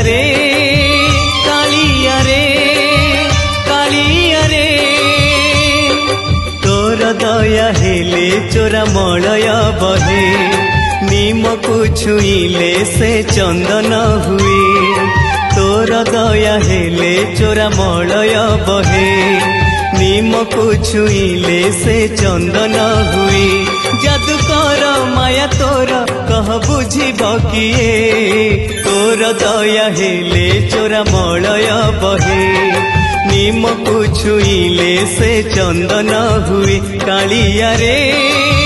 रे कालिया रे कालिया रे तोर दया हेले चोरा मलय बहे निमकु छुईले से चंदन हुए तोर दया हेले चोरा मलय बहे निमकु छुईले से चंदन हुए जादूकर माया तोर कह बुझिब किए तोर दया हेले चोरा मलय बहे निमकु छुईले से चंदन हुए कालिया रे।